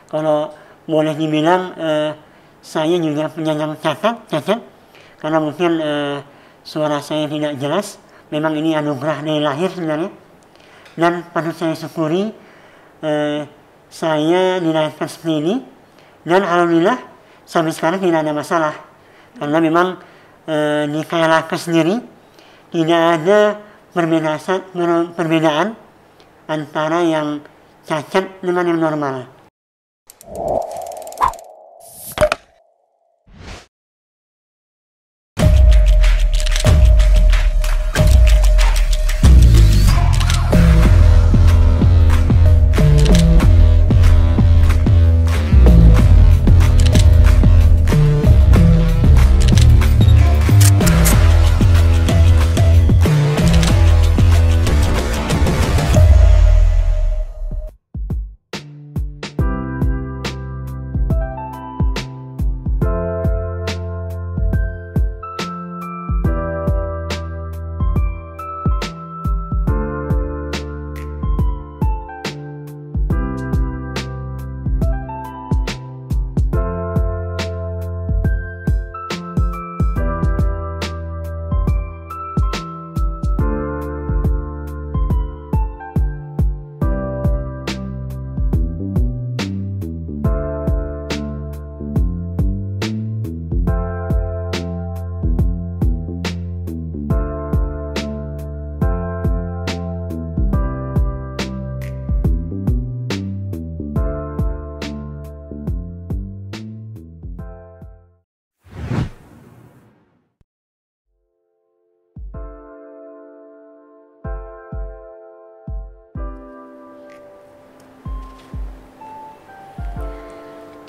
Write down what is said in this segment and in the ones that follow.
Kalau boleh dibilang saya juga penyandang cacat karena mungkin suara saya tidak jelas. Memang ini anugerah dari lahir sebenarnya, dan patut saya syukuri saya dilahirkan seperti ini, dan alhamdulillah sampai sekarang tidak ada masalah karena memang di KLHK sendiri tidak ada perbedaan antara yang cacat dengan yang normal.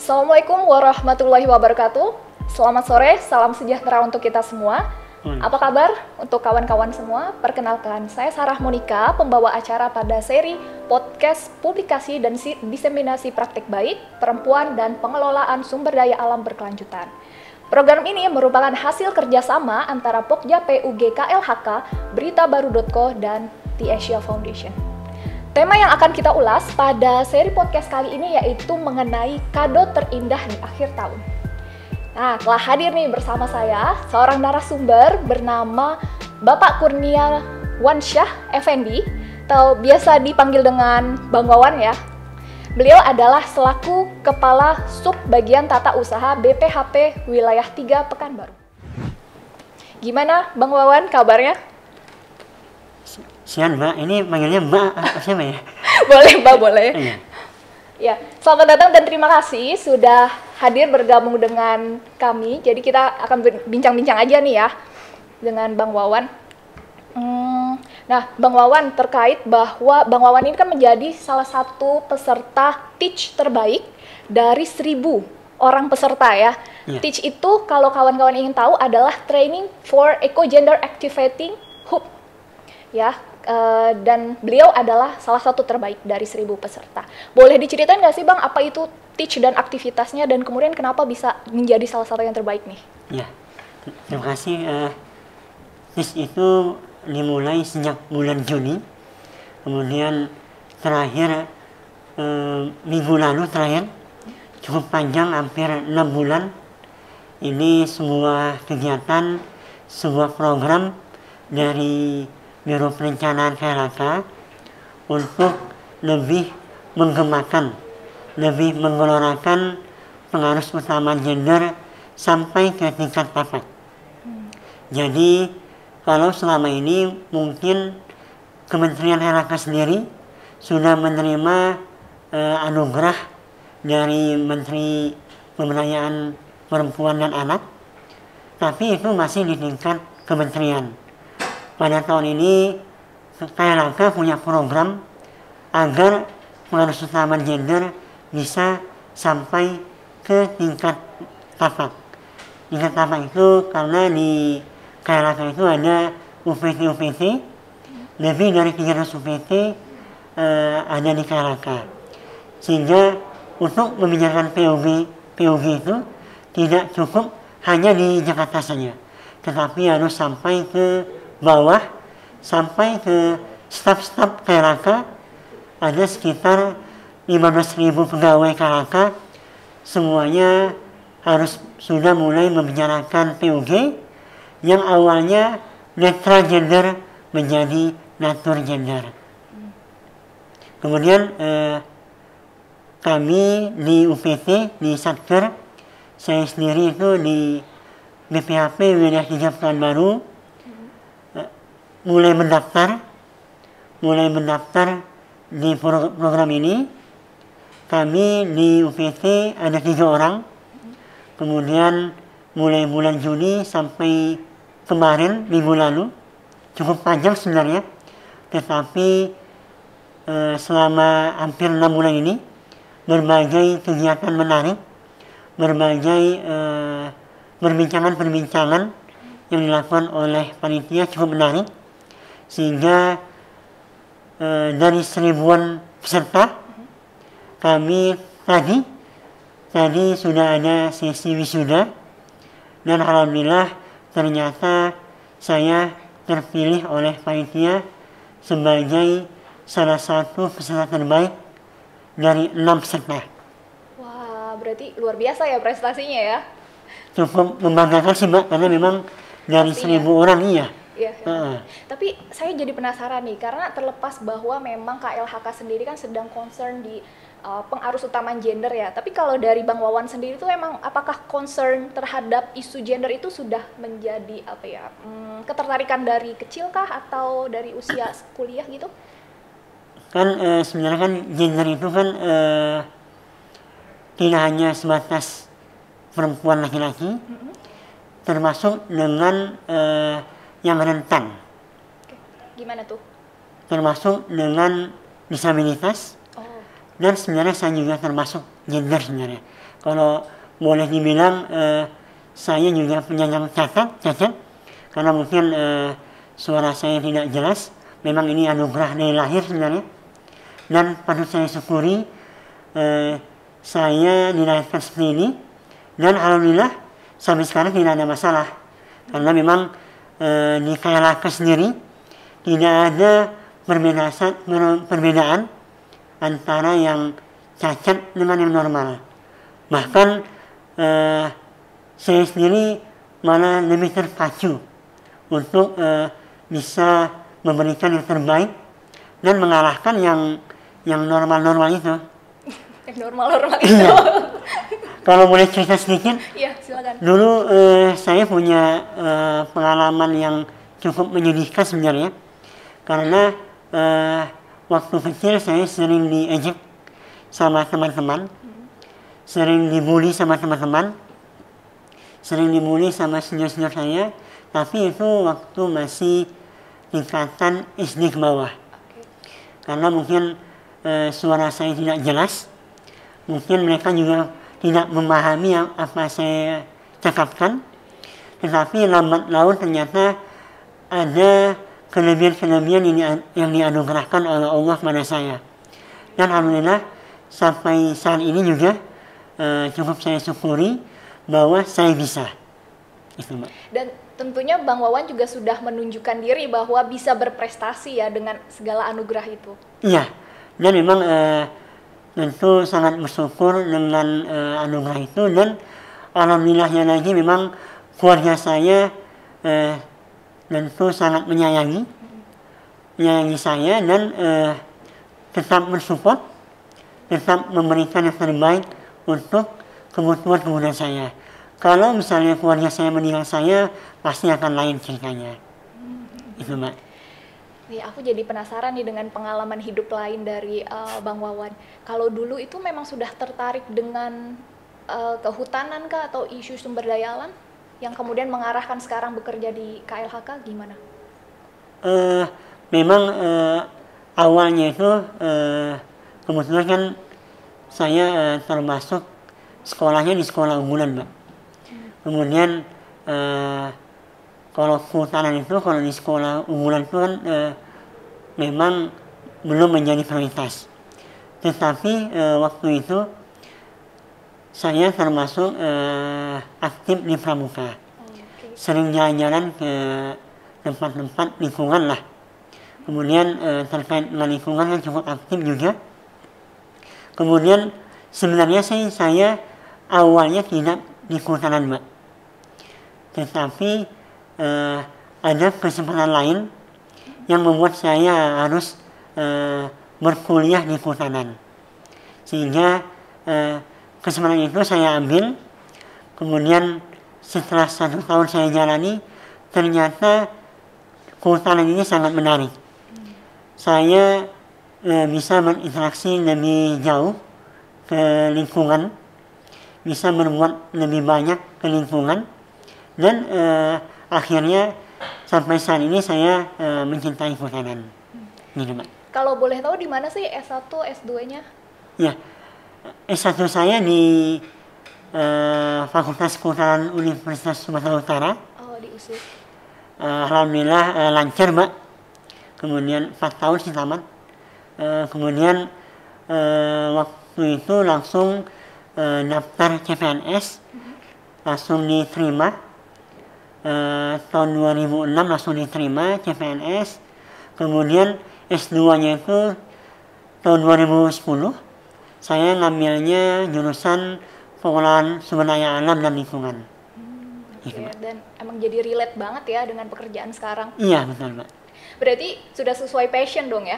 Assalamualaikum warahmatullahi wabarakatuh. Selamat sore, salam sejahtera untuk kita semua. Apa kabar untuk kawan-kawan semua? Perkenalkan, saya Sarah Monika, pembawa acara pada seri podcast publikasi dan diseminasi praktik baik, perempuan, dan pengelolaan sumber daya alam berkelanjutan. Program ini merupakan hasil kerjasama antara Pokja PUG KLHK, Beritabaru.co, dan The Asia Foundation. Tema yang akan kita ulas pada seri podcast kali ini yaitu mengenai kado terindah di akhir tahun. Nah, telah hadir nih bersama saya seorang narasumber bernama Bapak Kurnia Wansyah Effendi, atau biasa dipanggil dengan Bang Wawan ya. Beliau adalah selaku Kepala Sub Bagian Tata Usaha BPHP Wilayah 3 Pekanbaru. Gimana Bang Wawan kabarnya? Sian Mbak, ini panggilnya Mbak siapa ya? Boleh Mbak, boleh. Iya. Ya, selamat datang dan terima kasih sudah hadir bergabung dengan kami. Jadi kita akan bincang-bincang aja nih ya dengan Bang Wawan. Nah, Bang Wawan, terkait bahwa Bang Wawan ini kan menjadi salah satu peserta Teach terbaik dari 1.000 orang peserta ya. Teach itu kalau kawan-kawan ingin tahu adalah Training for Eco-Gender Activating Hub. Ya, dan beliau adalah salah satu terbaik dari 1.000 peserta. Boleh diceritain nggak sih Bang, apa itu Teach dan aktivitasnya, dan kemudian kenapa bisa menjadi salah satu yang terbaik nih? Ya, terima kasih. Teach itu dimulai sejak bulan Juni, kemudian terakhir minggu lalu terakhir, cukup panjang, hampir 6 bulan. Ini sebuah kegiatan, sebuah program dari Biro Perencanaan KLHK untuk lebih menggemakan, lebih menggelorakan pengaruh utama gender sampai ke tingkat tapak. Jadi kalau selama ini mungkin Kementerian KLHK sendiri sudah menerima anugerah dari Menteri Pemberdayaan Perempuan dan Anak, tapi itu masih di tingkat kementerian. Pada tahun ini, KLHK punya program agar pengaruh utama gender bisa sampai ke tingkat tapak. Tingkat tapak itu karena di KLHK itu ada UPT, lebih dari 300 UPT ada di KLHK. Sehingga untuk membicarakan PUG itu tidak cukup hanya di Jakarta saja, tetapi harus sampai ke bawah, sampai ke staf-staf KLHK. Ada sekitar 15.000 pegawai KHK semuanya harus sudah mulai membicarakan PUG yang awalnya netral gender menjadi natur gender. Kemudian kami di UPT, di Satker, saya sendiri itu di BPHP Wilayah 3 Pekanbaru mulai mendaftar di program ini. Kami di UPT ada 3 orang. Kemudian mulai bulan Juni sampai kemarin minggu lalu, cukup panjang sebenarnya, tetapi selama hampir 6 bulan ini berbagai kegiatan menarik, berbagai perbincangan yang dilakukan oleh panitia cukup menarik, sehingga dari 1000-an peserta kami tadi sudah ada sesi wisuda, dan alhamdulillah ternyata saya terpilih oleh panitia sebagai salah satu peserta terbaik dari 6 peserta. Wah, berarti luar biasa ya prestasinya ya? Cukup membanggakan sih Mbak, karena memang dari 1000 orang iya. Iya. Tapi saya jadi penasaran nih, karena terlepas bahwa memang KLHK sendiri kan sedang concern di pengarus utama gender ya. Tapi kalau dari Bang Wawan sendiri tuh emang apakah concern terhadap isu gender itu sudah menjadi ketertarikan dari kecil kah atau dari usia kuliah gitu? Kan sebenarnya kan gender itu kan tidak hanya sebatas perempuan laki-laki, termasuk dengan yang rentan. Oke. Gimana tuh? Termasuk dengan disabilitas. Dan sebenarnya saya juga termasuk gender sebenarnya. Kalau boleh dibilang saya juga penyandang cacat, karena mungkin suara saya tidak jelas. Memang ini anugerah dari lahir sebenarnya. Dan patut saya syukuri saya dilahirkan seperti ini. Dan alhamdulillah sampai sekarang tidak ada masalah. Karena memang di KLHK sendiri tidak ada perbedaan antara yang cacat dengan yang normal. Bahkan saya sendiri malah lebih terpacu untuk bisa memberikan yang terbaik dan mengalahkan yang normal-normal itu. Yang normal-normal itu. Kalau boleh cerita sedikit, iya, silakan. Dulu saya punya pengalaman yang cukup menyedihkan sebenarnya, karena waktu kecil saya sering diejek sama teman-teman, sering dibully sama teman-teman, sering dibully sama senior-senior saya, tapi itu waktu masih tingkatan SD ke bawah. Karena mungkin suara saya tidak jelas, mungkin mereka juga tidak memahami apa saya cakapkan, tetapi lambat laun ternyata ada kelebihan-kelebihan yang dianugerahkan oleh Allah kepada saya. Dan alhamdulillah sampai saat ini juga cukup saya syukuri bahwa saya bisa. Itu, Mbak. Dan tentunya Bang Wawan juga sudah menunjukkan diri bahwa bisa berprestasi ya dengan segala anugerah itu. Iya, dan memang tentu sangat bersyukur dengan anugerah itu, dan alhamdulillahnya lagi memang keluarga saya tentu sangat menyayangi saya dan tetap bersupport, tetap memberikan yang terbaik untuk kebutuhan saya. Kalau misalnya keluarga saya menilai saya, pasti akan lain ceritanya. Itu Mbak. Nih, aku jadi penasaran nih dengan pengalaman hidup lain dari Bang Wawan. Kalau dulu itu memang sudah tertarik dengan kehutanan kah atau isu sumber daya alam yang kemudian mengarahkan sekarang bekerja di KLHK gimana? Memang awalnya itu kebetulan kan saya termasuk sekolahnya di sekolah unggulan, Mbak. Kemudian kalau kehutanan itu, kalau di sekolah unggulan itu kan memang belum menjadi prioritas. Tetapi waktu itu saya termasuk aktif di pramuka. Sering jalan-jalan ke tempat-tempat lingkungan lah. Kemudian terkait dengan lingkungan kan cukup aktif juga. Kemudian sebenarnya saya awalnya tidak di kehutanan, Mbak. Tetapi ada kesempatan lain yang membuat saya harus berkuliah di kehutanan. Sehingga kesempatan itu saya ambil. Kemudian setelah 1 tahun saya jalani, ternyata kehutanan ini sangat menarik. Saya bisa berinteraksi lebih jauh ke lingkungan, bisa berbuat lebih banyak ke lingkungan, dan akhirnya sampai saat ini saya mencintai kehutanan. Gitu, Mbak. Kalau boleh tahu di mana sih S1, S2-nya? Ya, S1 saya di Fakultas Kehutanan Universitas Sumatera Utara. Oh, di USU. Alhamdulillah lancar, Mbak. Kemudian 4 tahun sih tamat. Kemudian waktu itu langsung daftar CPNS, langsung diterima. Tahun 2006 langsung diterima CPNS. Kemudian S2-nya itu tahun 2010. Saya ngambilnya jurusan pengelolaan sumber daya alam dan lingkungan. Oke, dan emang jadi relate banget ya dengan pekerjaan sekarang. Iya, betul, Mbak. Berarti sudah sesuai passion dong ya?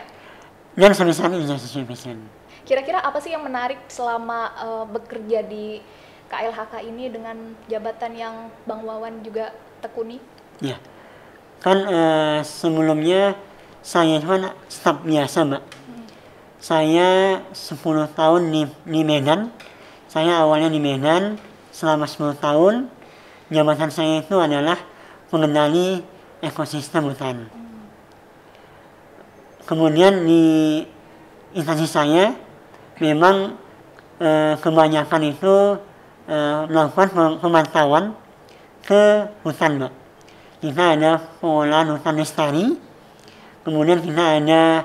Dan sampai saat ini sesuai passion. Kira-kira apa sih yang menarik selama bekerja di KLHK ini dengan jabatan yang Bang Wawan juga tekuni? Ya, kan sebelumnya saya cuma staf biasa, Mbak. Saya 10 tahun di Medan. Saya awalnya di Medan selama 10 tahun. Jabatan saya itu adalah pengendali ekosistem hutan. Kemudian di instansi saya memang kebanyakan itu melakukan pemantauan ke hutan, Mbak. Kita ada pengolahan hutan lestari, kemudian kita ada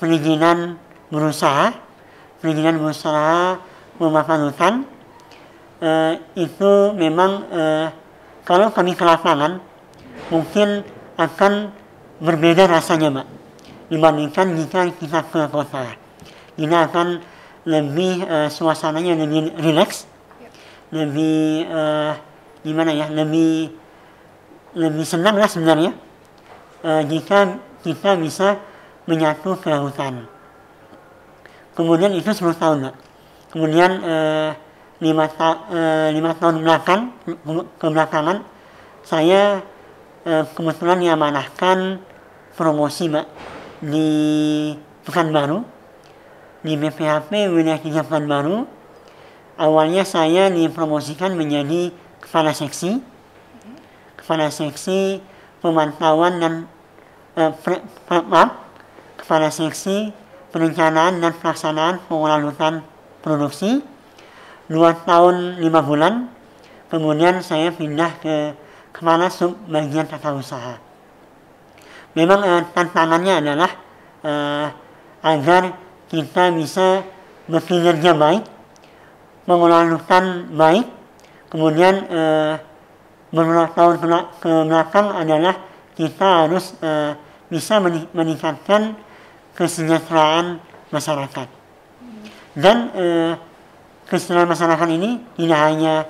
perizinan berusaha memanfaatkan hutan. Itu memang kalau kami ke lapangan mungkin akan berbeda rasanya, Mbak, dibandingkan jika kita ke kota. Kita akan lebih suasananya lebih rileks, lebih lebih senang lah sebenarnya jika kita bisa menyatu ke hutan. Kemudian itu 10 tahun, Mbak. Kemudian 5 tahun kebelakangan saya kebetulan diamanahkan promosi, Mbak, di Pekanbaru, di BPHP wilayah 3 Pekanbaru. Awalnya saya dipromosikan menjadi kepala seksi pemantauan dan kepala seksi perencanaan dan pelaksanaan pengolahan hutan produksi 2 tahun 5 bulan. Kemudian saya pindah ke kepala sub bagian tata usaha. Memang tantangannya adalah agar kita bisa bekerja baik, mengelola hutan baik. Kemudian beberapa tahun ke belakang adalah kita harus bisa meningkatkan kesejahteraan masyarakat. Dan kesejahteraan masyarakat ini tidak hanya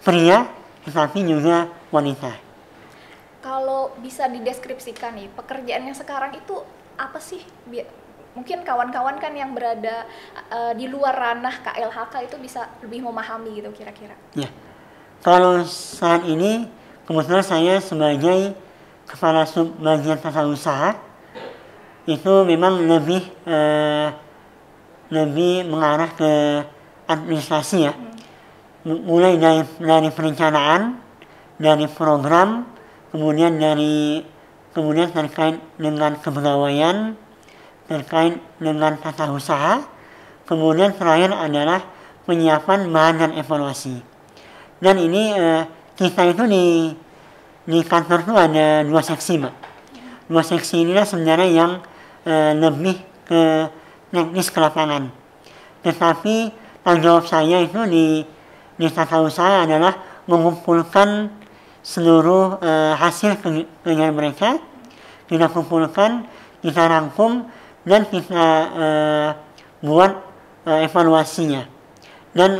pria, tetapi juga wanita. Kalau bisa dideskripsikan nih, pekerjaannya sekarang itu apa sih? Mungkin kawan-kawan kan yang berada di luar ranah KLHK itu bisa lebih memahami gitu kira-kira. Ya, kalau saat ini kebetulan saya sebagai kepala sub bagian tata usaha itu memang lebih mengarah ke administrasi, ya. Mulai dari perencanaan, dari program, kemudian terkait dengan kepegawaian, terkait dengan tata usaha, kemudian terakhir adalah penyiapan bahan dan evaluasi. Dan ini kita itu di kantor itu ada 2 seksi, Mbak. 2 seksi inilah sebenarnya yang lebih ke teknis ke lapangan. Tetapi tanggung jawab saya itu di tata usaha adalah mengumpulkan seluruh hasil kerjaan mereka, kita kumpulkan, kita rangkum, dan kita buat evaluasinya. Dan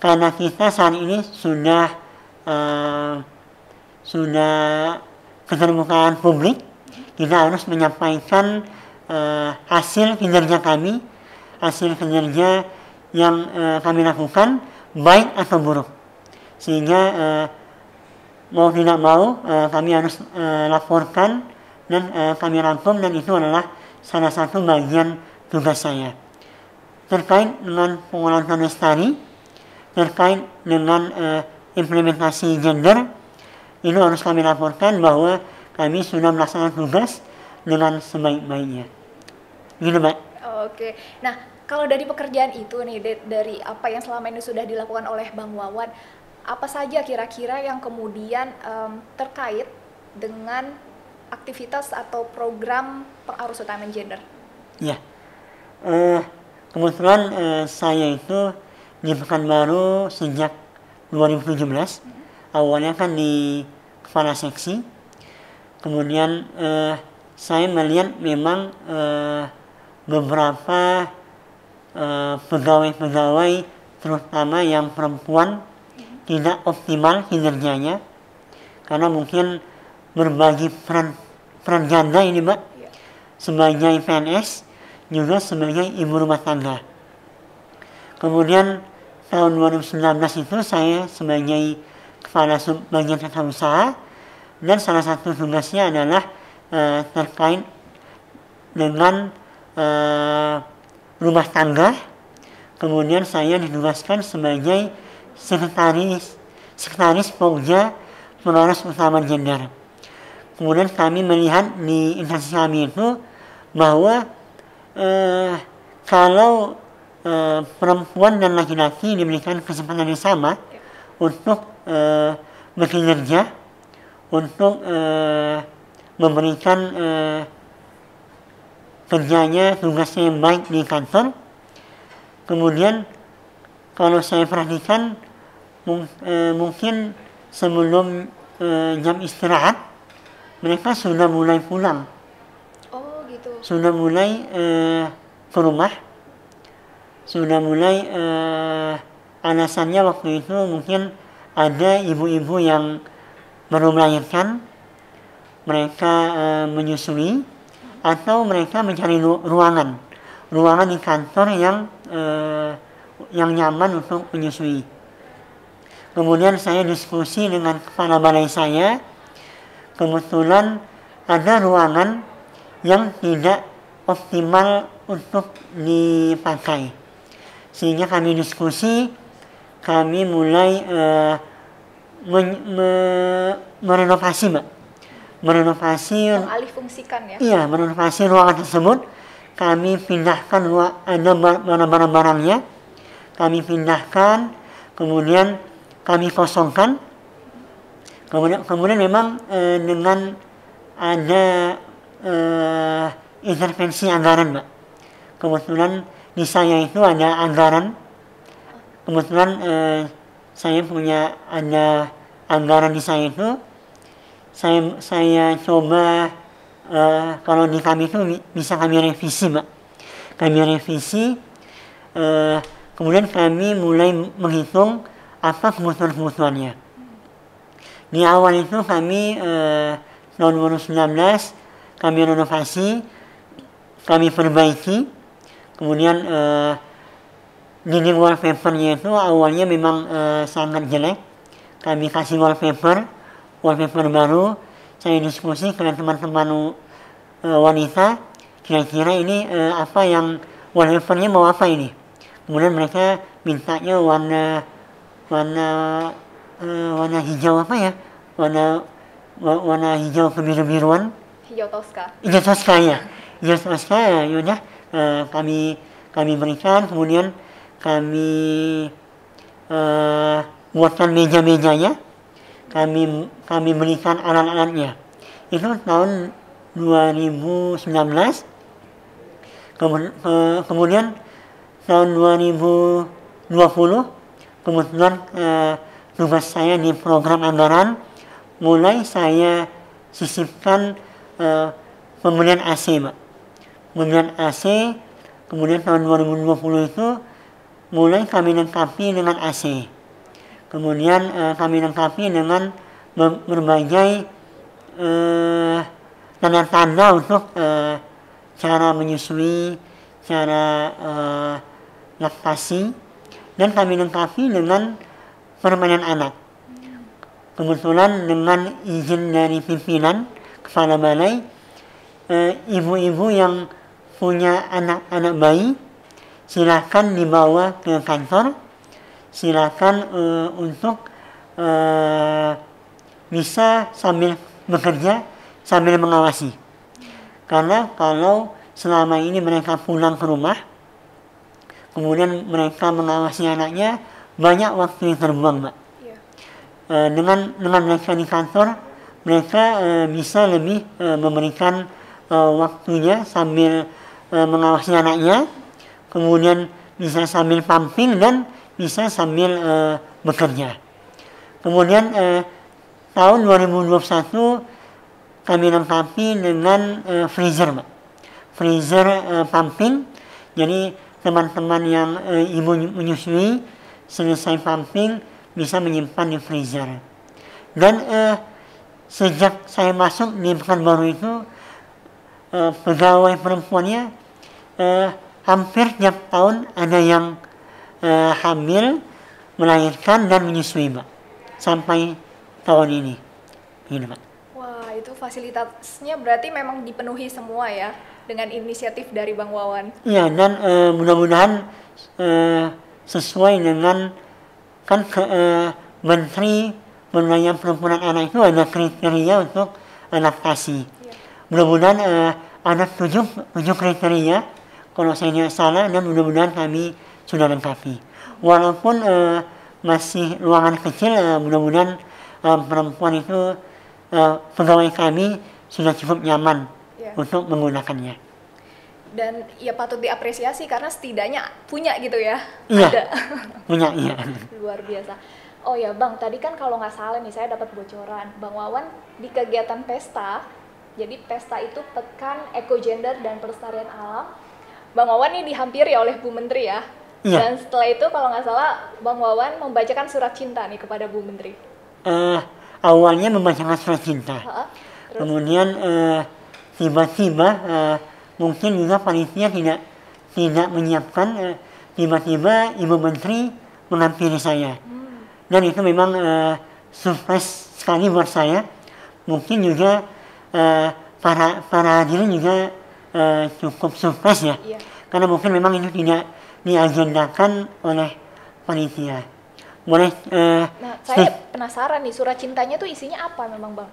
karena kita saat ini sudah keterbukaan publik, kita harus menyampaikan hasil kinerja kami, hasil kinerja yang kami lakukan, baik atau buruk. Sehingga mau tidak mau kami harus laporkan dan kami rangkum, dan itu adalah salah satu bagian tugas saya. Terkait dengan pengolahan lestari, terkait dengan implementasi gender, itu harus kami laporkan bahwa kami sudah melaksanakan tugas dengan sebaik-baiknya. Gitu, Mbak. Oke, nah kalau dari pekerjaan itu nih, dari apa yang selama ini sudah dilakukan oleh Bang Wawan, apa saja kira-kira yang kemudian terkait dengan aktivitas atau program pengarus utamaan gender? Ya, kebetulan saya itu di Pekanbaru sejak 2017. Awalnya kan di kepala seksi. Kemudian saya melihat memang beberapa pegawai-pegawai terutama yang perempuan tidak optimal kinerjanya, karena mungkin berbagi peran ganda ini, Mbak, sebagai PNS juga sebagai ibu rumah tangga. Kemudian tahun 2019 itu saya sebagai kepala bagian tata usaha, dan salah satu tugasnya adalah terkait dengan rumah tangga. Kemudian saya ditugaskan sebagai sekretaris Pokja Pengarus Utama Gender. Kemudian kami melihat di instansi kami itu bahwa kalau perempuan dan laki-laki diberikan kesempatan yang sama untuk bekerja, untuk memberikan kerjanya, tugasnya yang baik di kantor. Kemudian kalau saya perhatikan mungkin sebelum jam istirahat mereka sudah mulai pulang. Oh gitu. Sudah mulai ke rumah. Sudah mulai alasannya waktu itu mungkin ada ibu-ibu yang baru melahirkan, mereka menyusui, atau mereka mencari ruangan di kantor yang nyaman untuk menyusui. Kemudian saya diskusi dengan kepala balai saya, kebetulan ada ruangan yang tidak optimal untuk dipakai. Sehingga kami diskusi, kami mulai merenovasi, Mbak. Mengalih fungsikan ya? Iya, merenovasi ruangan tersebut. Kami pindahkan ada barang-barangnya, kami pindahkan, kemudian kami kosongkan. Kemudian memang dengan ada intervensi anggaran, Mbak. Kebetulan di saya itu ada anggaran. Kebetulan saya punya ada anggaran di saya itu. Saya coba kalau di kami itu bisa kami revisi, Mbak. Kami revisi, kemudian kami mulai menghitung apa kebutuhan-kebutuhannya. Di awal itu kami tahun 2019 kami renovasi, kami perbaiki. Kemudian dinding wallpapernya itu awalnya memang sangat jelek. Kami kasih wallpaper baru. Saya diskusi dengan teman-teman wanita, kira-kira ini apa yang wallpapernya mau apa ini. Kemudian mereka mintanya warna hijau apa ya, warna hijau kebiru-biruan. Hijau Tosca. Hijau Tosca ya. Hijau Tosca ya, yaudah kami berikan. Kemudian kami buatkan meja-mejanya. Kami berikan alat-alatnya. Itu tahun 2019. Kemudian tahun 2020 kebetulan tugas saya di program anggaran, mulai saya sisipkan pembelian AC, Mbak. Pembelian AC, Kemudian tahun 2020 itu mulai kami lengkapi dengan AC. Kemudian kami lengkapi dengan berbagai tanda-tanda untuk cara menyusui, cara laktasi, dan kami lengkapi dengan permainan anak. Kebetulan dengan izin dari pimpinan kepala balai, ibu-ibu yang punya anak-anak bayi silakan dibawa ke kantor, silakan untuk bisa sambil bekerja sambil mengawasi. Karena kalau selama ini mereka pulang ke rumah, kemudian mereka mengawasi anaknya, banyak waktu yang terbuang, Mbak. Dengan mereka di kantor, mereka bisa lebih memberikan waktunya sambil mengawasi anaknya, kemudian bisa sambil pumping dan bisa sambil bekerja. Kemudian tahun 2021 kami lengkapi dengan freezer, Mbak. Freezer pumping, jadi teman-teman yang ibu menyusui selesai pumping bisa menyimpan di freezer. Dan sejak saya masuk di Pekanbaru itu, pegawai perempuannya hampir tiap tahun ada yang hamil, melahirkan dan menyusui, Mbak, sampai tahun ini. Ini, Mbak. Wah, itu fasilitasnya berarti memang dipenuhi semua ya dengan inisiatif dari Bang Wawan. Iya, dan mudah-mudahan sesuai dengan kan Menteri Pemberdayaan Perempuan dan Anak itu ada kriteria untuk laktasi. Mudah-mudahan ada 7 kriteria kalau saya tidak salah, dan mudah-mudahan kami sudah lengkapi. Walaupun masih ruangan kecil, mudah-mudahan perempuan itu pegawai kami sudah cukup nyaman untuk menggunakannya. Dan ya patut diapresiasi karena setidaknya punya gitu ya. Iya, ada. Punya, iya. Luar biasa. Oh ya Bang, tadi kan kalau nggak salah nih saya dapat bocoran, Bang Wawan di kegiatan pesta, jadi pesta itu Pekan Ekogender dan Pelestarian Alam, Bang Wawan ini dihampiri oleh Bu Menteri ya. Iya. Dan setelah itu kalau nggak salah Bang Wawan membacakan surat cinta nih kepada Bu Menteri. Awalnya membacakan surat cinta. Kemudian tiba-tiba mungkin juga panitia tidak menyiapkan, tiba-tiba Ibu Menteri menghampiri saya. Dan itu memang surprise sekali buat saya. Mungkin juga para hadirin juga cukup surprise ya. Iya. Karena mungkin memang itu tidak diagendakan oleh panitia. Boleh. Nah, saya penasaran nih, surat cintanya tuh isinya apa memang, Bang?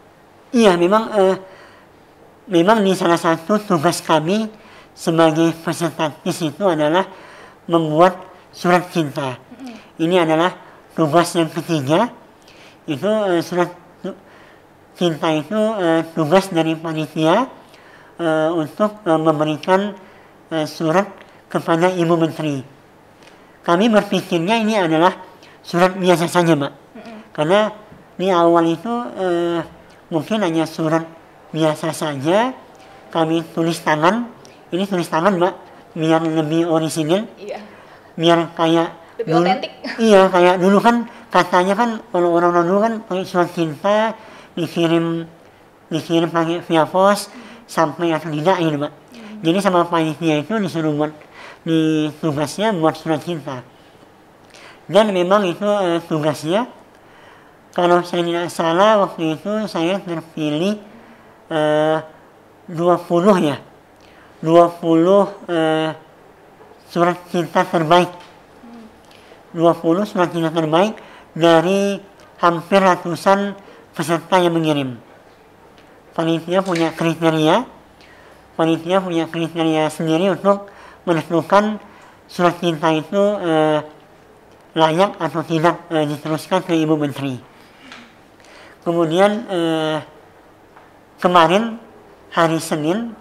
Iya, memang di salah satu tugas kami sebagai peserta TIS itu adalah membuat surat cinta. Ini adalah tugas yang ketiga. Itu surat cinta itu tugas dari panitia untuk memberikan surat kepada Ibu Menteri. Kami berpikirnya ini adalah surat biasa saja, Mbak. Karena di awal itu mungkin hanya surat biasa saja, kami tulis tangan. Ini tulis tangan, Mbak, biar lebih orisinil. Iya. Biar kayak lebih otentik. Iya, kayak dulu kan katanya kan kalau orang-orang dulu kan pakai surat cinta dikirim pakai via pos sampai atau tidak gitu, Mbak. Jadi sama panitia itu disuruh buat di tugasnya buat surat cinta. Dan memang itu tugasnya, kalau saya tidak salah waktu itu saya terpilih 20 ya. 20 surat cinta terbaik. 20 surat cinta terbaik dari hampir ratusan peserta yang mengirim. Panitia punya kriteria sendiri untuk menentukan surat cinta itu layak atau tidak diteruskan ke Ibu Menteri. Kemudian kemarin hari Senin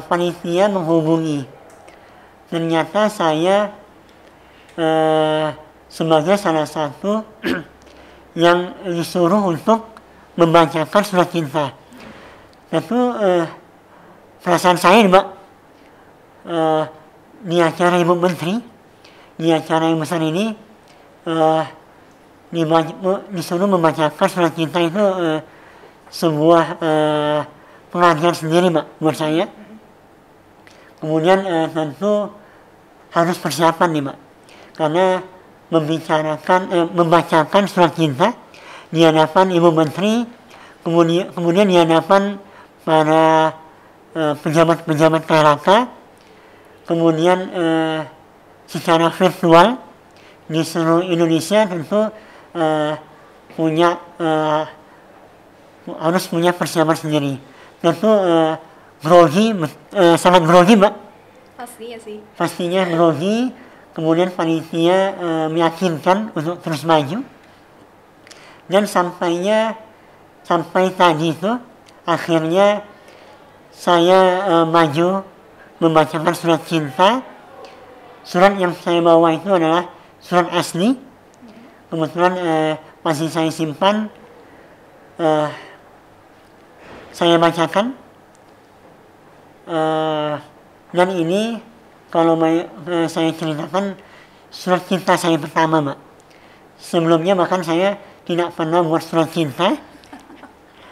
panitia menghubungi. Ternyata saya sebagai salah satu yang disuruh untuk membacakan surat cinta. Tentu perasaan saya, Mbak, di acara Ibu Menteri, di acara yang besar ini disuruh membacakan surat cinta itu sebuah penghargaan sendiri Mbak buat saya. Kemudian tentu harus persiapan nih Mbak, karena membacakan surat cinta di hadapan Ibu Menteri, kemudian di hadapan para pejabat-pejabat KLHK, kemudian secara virtual di seluruh Indonesia tentu harus punya persiapan sendiri. Tentu sangat grogi Mbak. Pastinya sih. Pastinya grogi, kemudian panitia meyakinkan untuk terus maju. Dan sampai tadi itu akhirnya saya maju membacakan surat cinta. Surat yang saya bawa itu adalah surat asli. Kebetulan masih saya simpan. Saya bacakan. Dan ini kalau saya ceritakan surat cinta saya pertama Mbak. Sebelumnya bahkan saya tidak pernah buat surat cinta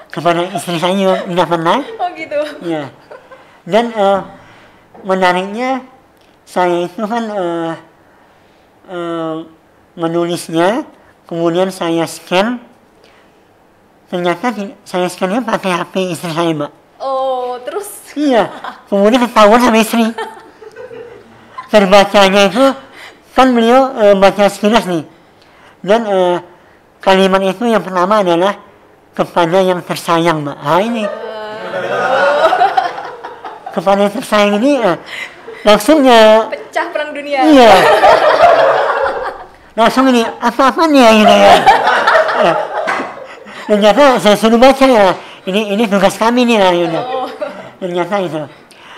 kepada istri saya juga tidak pernah. Oh gitu. Ya. Dan menariknya saya itu kan menulisnya, kemudian saya scan. Ternyata saya scannya pakai HP istri saya Mbak. Oh terus? Iya. Kemudian ketahuan sama istri. Terbacanya itu kan beliau baca sekilas nih. Dan kalimat itu yang pertama adalah kepada yang tersayang Mbak. Ini kepada yang tersayang ini langsung pecah perang dunia. Iya. Langsung ini apa-apa nih gitu ya. Ternyata saya suruh baca ya. Ini tugas kami nih lah gitu. Ternyata itu.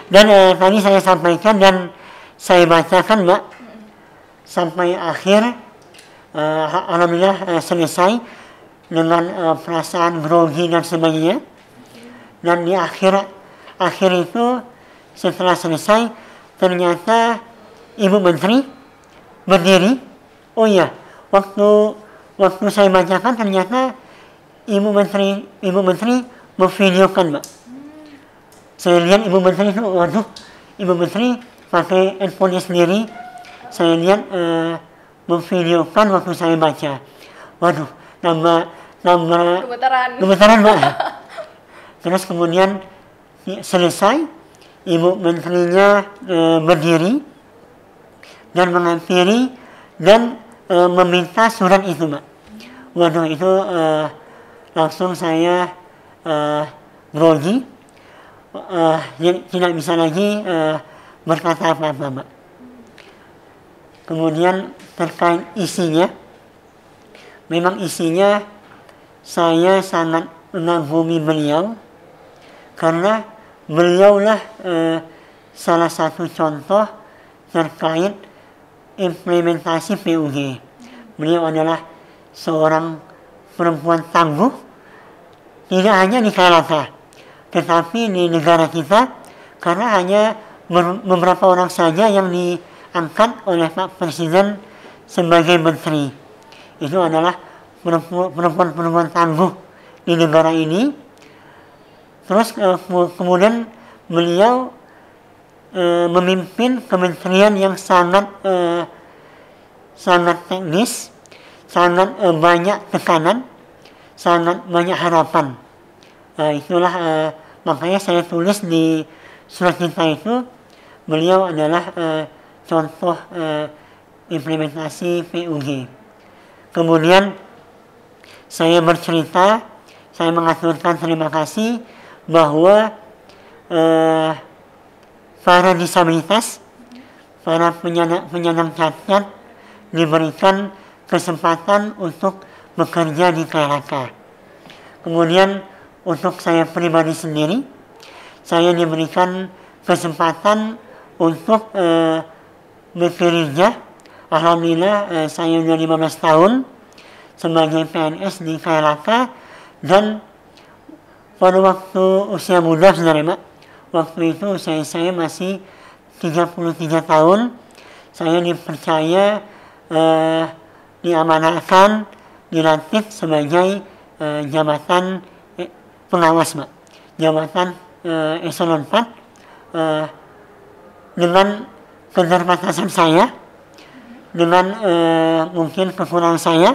Dan tadi saya sampaikan dan saya bacakan Mbak sampai akhir. Alhamdulillah selesai dengan perasaan grogi dan sebagainya. Dan di akhir itu setelah selesai ternyata Ibu Menteri berdiri. Oh iya, waktu saya bacakan ternyata Ibu Menteri memvideokan Mbak. Saya lihat Ibu Menteri itu, waduh, Ibu Menteri pakai handphone sendiri. Saya lihat memvideokan waktu saya baca. Waduh, nambah gemetaran Mbak. Terus kemudian selesai, Ibu Menterinya berdiri dan menghampiri dan meminta surat itu Mbak. Waduh, itu langsung saya grogi, tidak bisa lagi berkata apa-apa Mbak. Kemudian terkait isinya, memang isinya saya sangat mengagumi beliau karena beliaulah salah satu contoh terkait implementasi PUG. Beliau adalah seorang perempuan tangguh, tidak hanya di KLHK, tetapi di negara kita, karena hanya beberapa orang saja yang diangkat oleh Pak Presiden sebagai menteri. Itu adalah perempuan-perempuan tangguh di negara ini. Terus kemudian beliau memimpin kementerian yang sangat teknis, sangat banyak tekanan, sangat banyak harapan. Itulah makanya saya tulis di surat cinta itu, beliau adalah contoh implementasi PUG. Kemudian saya bercerita, saya mengaturkan terima kasih bahwa para disabilitas, para penyandang cacat diberikan kesempatan untuk bekerja di KLHK. Kemudian untuk saya pribadi sendiri, saya diberikan kesempatan untuk bekerja. Alhamdulillah saya sudah 15 tahun sebagai PNS di KLHK, dan pada waktu usia muda sebenarnya Mbak, waktu itu saya masih 33 tahun saya dipercaya, diamanahkan, dilantik sebagai jabatan pengawas, Mbak. Jabatan eselon 4, dengan keterbatasan saya, dengan mungkin kekurangan saya,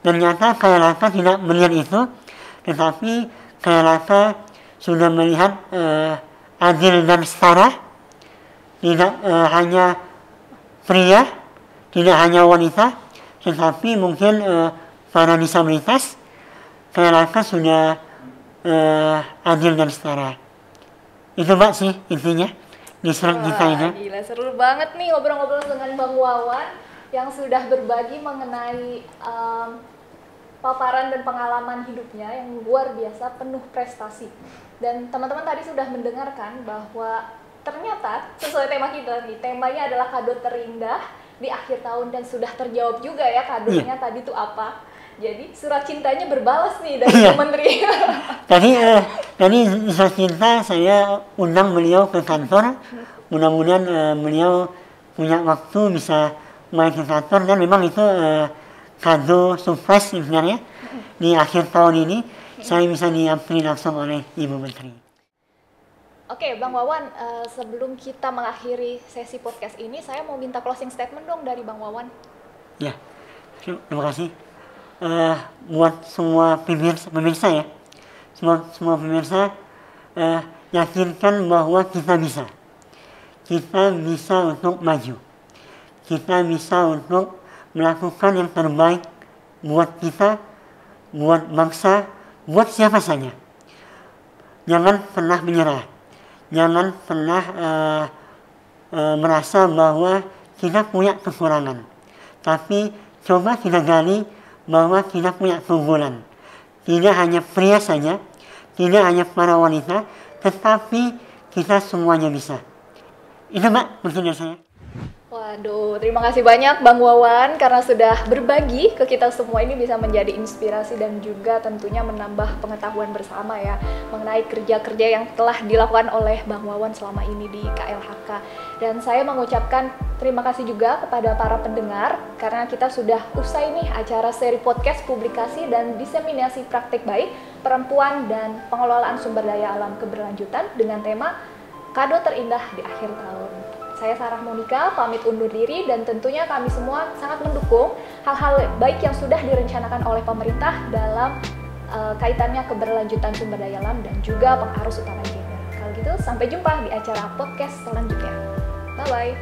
ternyata KLHK tidak melihat itu, tetapi KLHK sudah melihat adil dan setara, tidak hanya pria, tidak hanya wanita, tetapi mungkin para disabilitas. KLHK sudah adil dan setara. Itu Mbak sih intinya di surat kita ini. Gila, seru banget nih ngobrol-ngobrol dengan Bang Wawan yang sudah berbagi mengenai paparan dan pengalaman hidupnya yang luar biasa, penuh prestasi. Dan teman-teman tadi sudah mendengarkan bahwa ternyata sesuai tema kita nih, temanya adalah kado terindah di akhir tahun, dan sudah terjawab juga ya kadonya tadi itu apa. Jadi surat cintanya berbalas nih dari Menteri. Tadi surat cinta saya undang beliau ke kantor. Mudah-mudahan beliau punya waktu bisa main ke kantor, dan memang itu kado surprise sebenarnya di akhir tahun ini saya bisa diampuni langsung oleh Ibu Menteri. Oke, Bang Wawan, sebelum kita mengakhiri sesi podcast ini, saya mau minta closing statement dong dari Bang Wawan. Ya, terima kasih. Buat semua pemirsa ya, semua pemirsa, yakinkan bahwa kita bisa untuk maju, kita bisa untuk melakukan yang terbaik buat kita, buat bangsa, buat siapa saja. Jangan pernah menyerah, jangan pernah merasa bahwa kita punya kekurangan, tapi coba kita gali bahwa kita punya keunggulan. Tidak hanya pria saja, tidak hanya para wanita, tetapi kita semuanya bisa. Itu Mbak, maksudnya saya. Waduh, terima kasih banyak Bang Wawan karena sudah berbagi ke kita semua. Ini bisa menjadi inspirasi dan juga tentunya menambah pengetahuan bersama ya mengenai kerja-kerja yang telah dilakukan oleh Bang Wawan selama ini di KLHK. Dan saya mengucapkan terima kasih juga kepada para pendengar karena kita sudah usai nih acara seri podcast publikasi dan diseminasi praktik baik perempuan dan pengelolaan sumber daya alam keberlanjutan dengan tema Kado Terindah di Akhir Tahun. Saya Sarah Monika pamit undur diri, dan tentunya kami semua sangat mendukung hal-hal baik yang sudah direncanakan oleh pemerintah dalam kaitannya keberlanjutan sumber daya alam dan juga pengarus utama gender. Kalau gitu, sampai jumpa di acara podcast selanjutnya. Bye-bye.